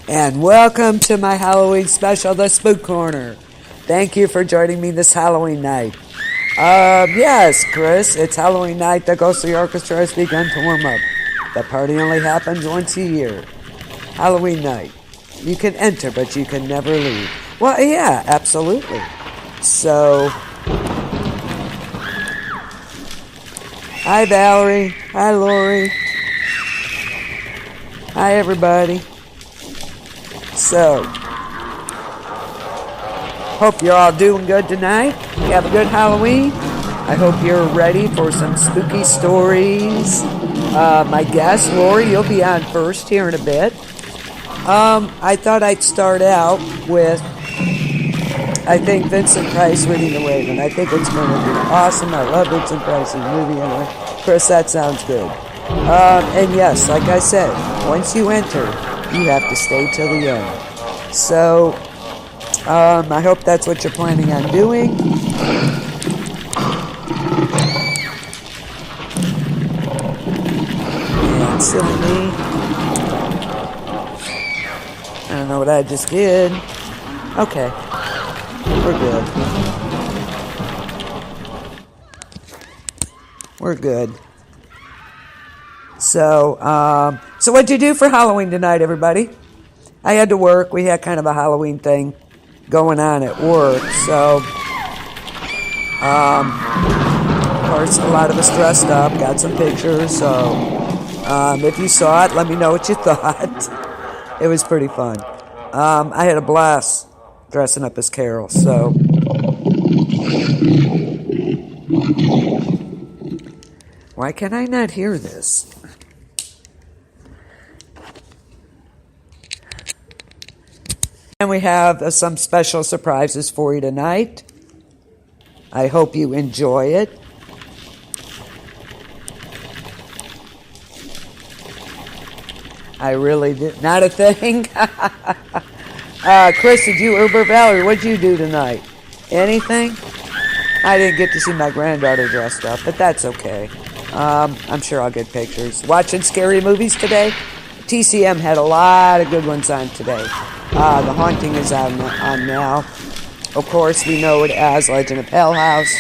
And welcome to my Halloween special, the Spook Corner. Thank you for joining me this Halloween night. Yes, Chris, it's Halloween night. The Ghostly Orchestra has begun to warm up. The party only happens once a year. Halloween night. You can enter, but you can never leave. Well, yeah, absolutely. So, hi, Valerie. Hi, Lori. Hi, everybody. So, hope you're all doing good tonight. You have a good Halloween. I hope you're ready for some spooky stories. My guest, Lori, you'll be on first here in a bit. I thought I'd start out with, I think, Vincent Price reading The Raven. I think it's going to be awesome. I love Vincent Price's movie. Anyway. Chris, that sounds good. And yes, like I said, once you enter, you have to stay till the end. So, I hope that's what you're planning on doing. And silly me. I don't know what I just did. Okay. We're good. We're good. So what'd you do for Halloween tonight, everybody? I had to work. We had kind of a Halloween thing going on at work. So, of course, a lot of us dressed up, got some pictures. So, if you saw it, let me know what you thought. It was pretty fun. I had a blast dressing up as Carol. So, why can I not hear this? And we have some special surprises for you tonight. I hope you enjoy it. I really did. Not a thing. Chris, did you Uber Valerie? What'd you do tonight? Anything? I didn't get to see my granddaughter dressed up, but that's okay. I'm sure I'll get pictures. Watching scary movies today? TCM had a lot of good ones on today. The Haunting is on now. Of course, we know it as Legend of Hell House.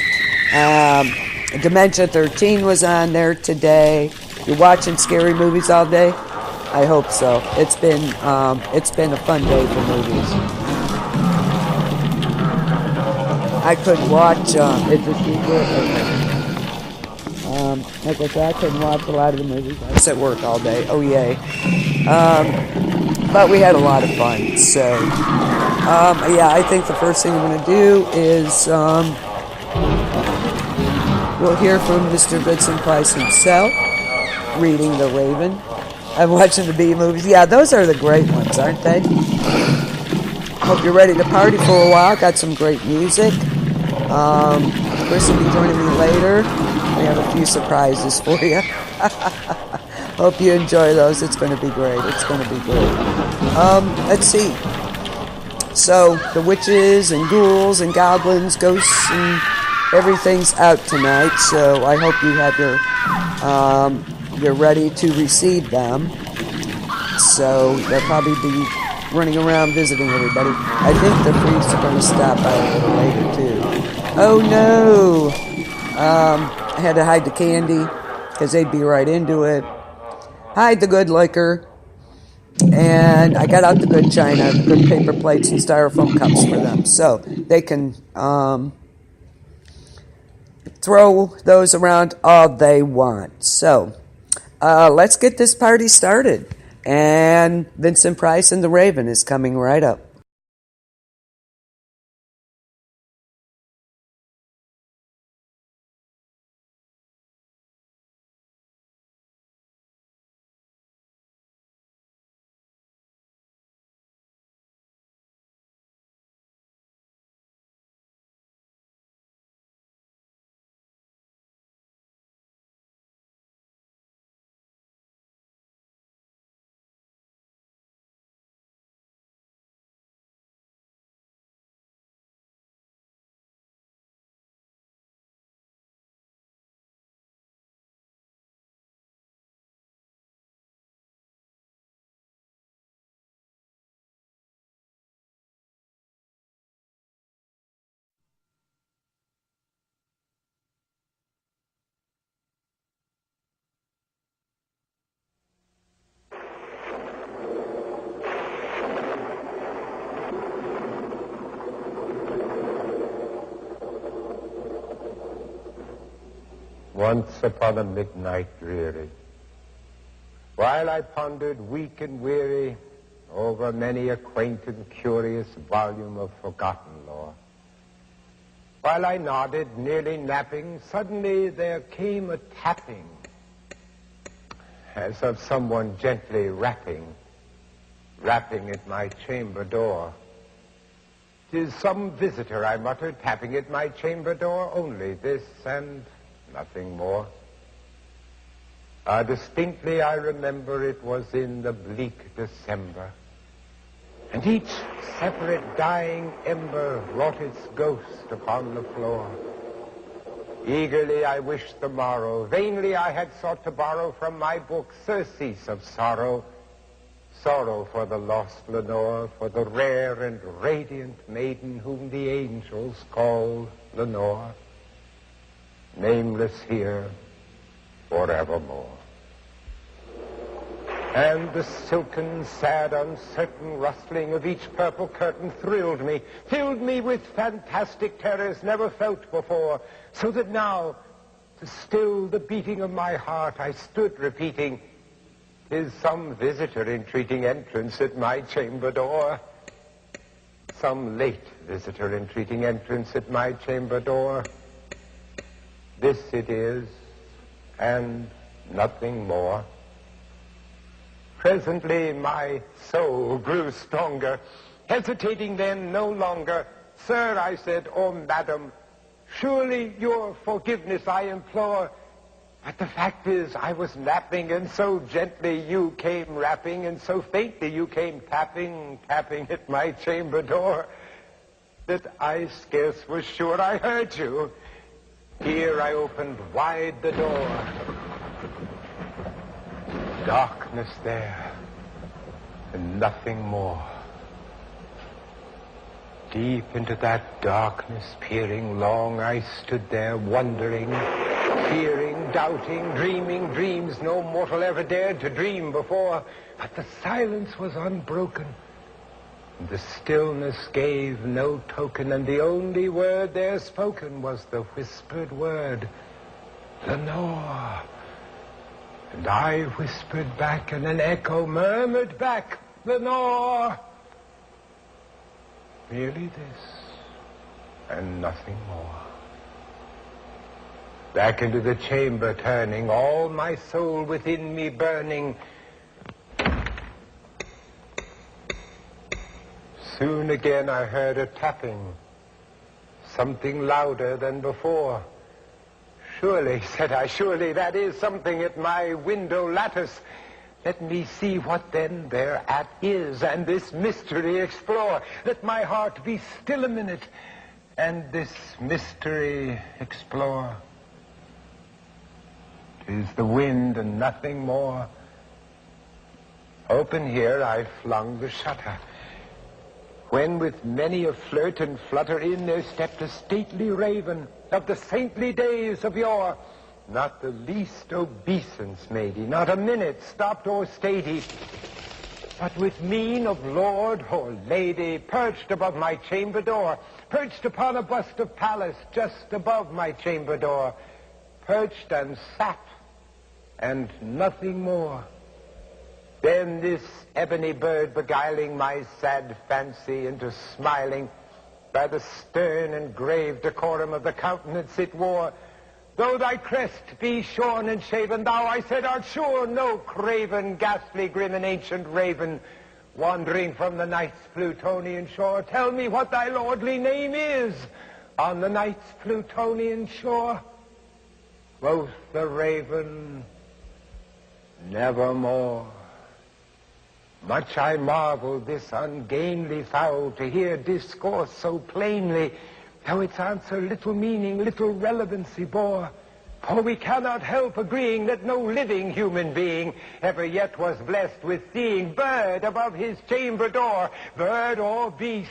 Dementia 13 was on there today. You're watching scary movies all day? I hope so. It's been a fun day for movies. I couldn't watch. It's a secret. Like I said, I couldn't watch a lot of the movies. I was at work all day. Oh yay! But we had a lot of fun. So yeah, I think the first thing I'm going to do is we'll hear from Mr. Vincent Price himself reading The Raven. I'm watching the B movies. Yeah, those are the great ones, aren't they? Hope you're ready to party for a while. Got some great music. Chris will be joining me later. We have a few surprises for you. Hope you enjoy those. It's going to be great. It's going to be great. Let's see. So, the witches and ghouls and goblins, ghosts, and everything's out tonight. So, I hope you have you're ready to receive them. So, they'll probably be running around visiting everybody. I think the priests are going to stop by a little later, too. Oh, no! I had to hide the candy because they'd be right into it. Hide the good liquor. And I got out the good china, the good paper plates and styrofoam cups for them. So they can throw those around all they want. So let's get this party started. And Vincent Price and The Raven is coming right up. Once upon a midnight dreary, while I pondered weak and weary over many a quaint and curious volume of forgotten lore, while I nodded, nearly napping, suddenly there came a tapping, as of someone gently rapping at my chamber door. "'Tis some visitor," I muttered, tapping at my chamber door, "only this and nothing more." Distinctly I remember it was in the bleak December, and each separate dying ember wrought its ghost upon the floor. Eagerly I wished the morrow, vainly I had sought to borrow from my book surcease of sorrow, sorrow for the lost Lenore, for the rare and radiant maiden whom the angels call Lenore, nameless here forevermore. And the silken, sad, uncertain rustling of each purple curtain thrilled me, filled me with fantastic terrors never felt before, so that now, to still the beating of my heart, I stood repeating, "'Tis some visitor entreating entrance at my chamber door. Some late visitor entreating entrance at my chamber door. This it is, and nothing more." Presently my soul grew stronger, hesitating then no longer. "Sir," I said, "or madam, surely your forgiveness I implore. But the fact is I was napping, and so gently you came rapping, and so faintly you came tapping at my chamber door, that I scarce was sure I heard you. Here I opened wide the door. Darkness there, and nothing more. Deep into that darkness peering, long I stood there, wondering, fearing, doubting, dreaming dreams no mortal ever dared to dream before. But the silence was unbroken, and the stillness gave no token, and the only word there spoken was the whispered word, "Lenore." And I whispered back, and an echo murmured back, "Lenore." Merely this, and nothing more. Back into the chamber turning, all my soul within me burning. Soon again I heard a tapping, something louder than before. "Surely," said I, "surely that is something at my window lattice. Let me see what then thereat is, and this mystery explore. Let my heart be still a minute, and this mystery explore. 'Tis the wind and nothing more." Open here I flung the shutter, when with many a flirt and flutter in there stepped a stately raven of the saintly days of yore. Not the least obeisance made he, not a minute stopped or stayed he, but with mien of lord or lady perched above my chamber door, perched upon a bust of Pallas just above my chamber door, perched and sat, and nothing more. Then this ebony bird, beguiling my sad fancy into smiling, by the stern and grave decorum of the countenance it wore, "Though thy crest be shorn and shaven, thou," I said, "art sure no craven, ghastly, grim, and ancient raven, wandering from the night's Plutonian shore. Tell me what thy lordly name is on the night's Plutonian shore." Quoth the raven, "Nevermore." Much I marveled this ungainly fowl to hear discourse so plainly, though its answer little meaning, little relevancy bore. For we cannot help agreeing that no living human being ever yet was blessed with seeing bird above his chamber door, bird or beast,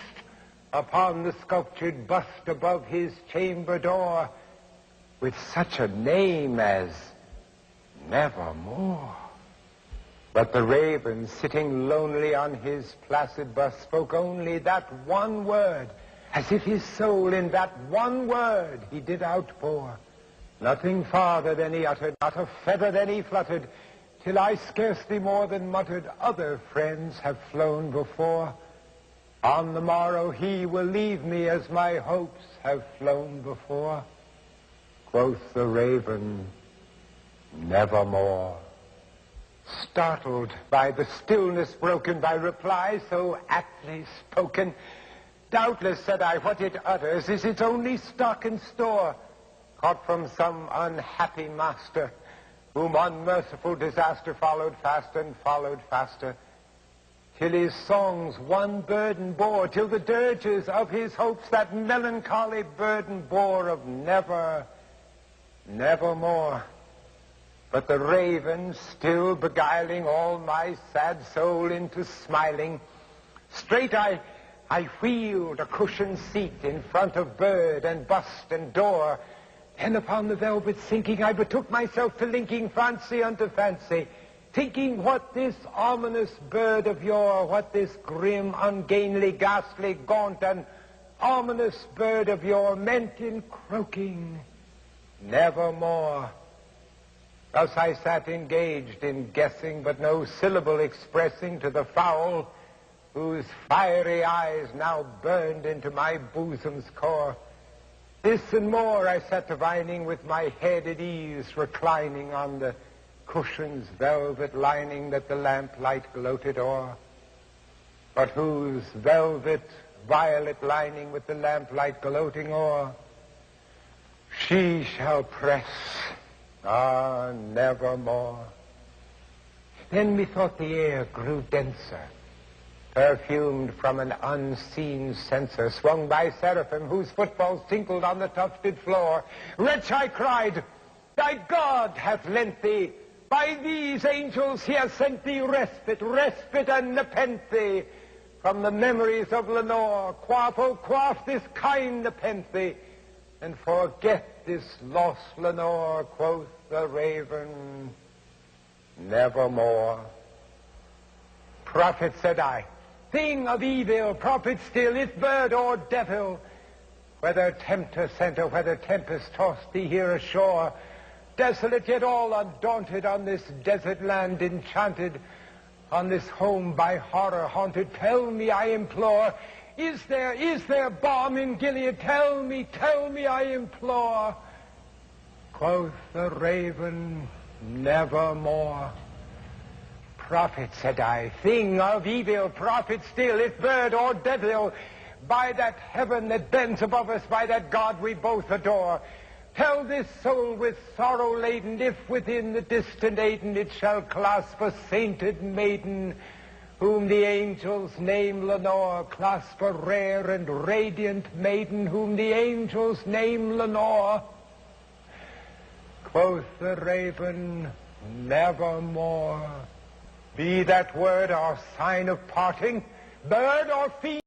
upon the sculptured bust above his chamber door, with such a name as Nevermore. But the raven, sitting lonely on his placid bust, spoke only that one word, as if his soul in that one word he did outpour. Nothing farther than he uttered, not a feather than he fluttered, till I scarcely more than muttered, other friends have flown before. On the morrow he will leave me as my hopes have flown before. Quoth the raven, nevermore. Startled by the stillness broken by reply so aptly spoken, doubtless, said I, what it utters is its only stock and store, caught from some unhappy master, whom unmerciful disaster followed fast and followed faster, till his songs one burden bore, till the dirges of his hopes that melancholy burden bore of never, nevermore. But the raven, still beguiling all my sad soul into smiling, straight I wheeled a cushioned seat in front of bird and bust and door. Then upon the velvet sinking, I betook myself to linking fancy unto fancy, thinking what this ominous bird of yore, what this grim, ungainly, ghastly, gaunt, and ominous bird of yore meant in croaking, nevermore. Thus I sat engaged in guessing, but no syllable expressing to the fowl, whose fiery eyes now burned into my bosom's core. This and more I sat divining, with my head at ease reclining on the cushion's velvet lining that the lamplight gloated o'er, but whose velvet violet lining with the lamplight gloating o'er she shall press, nevermore. Then methought the air grew denser, perfumed from an unseen censer swung by seraphim whose footfalls tinkled on the tufted floor. Wretch, I cried, thy God hath lent thee, by these angels he has sent thee respite, respite and nepenthe from the memories of Lenore. Quaff, oh quaff this kind nepenthe, and forget this lost Lenore. Quoth the raven, nevermore. Prophet, said I, thing of evil, prophet still, if bird or devil, whether tempter sent or whether tempest tossed thee here ashore, desolate yet all undaunted, on this desert land enchanted, on this home by horror haunted, tell me, I implore, is there balm in Gilead? Tell me, I implore. Quoth the raven, nevermore. Prophet, said I, thing of evil, prophet still, if bird or devil, by that heaven that bends above us, by that God we both adore, tell this soul with sorrow laden, if within the distant Aden it shall clasp a sainted maiden, whom the angels name Lenore, clasp a rare and radiant maiden, whom the angels name Lenore. Quoth the raven, nevermore. Be that word our sign of parting, bird or fiend.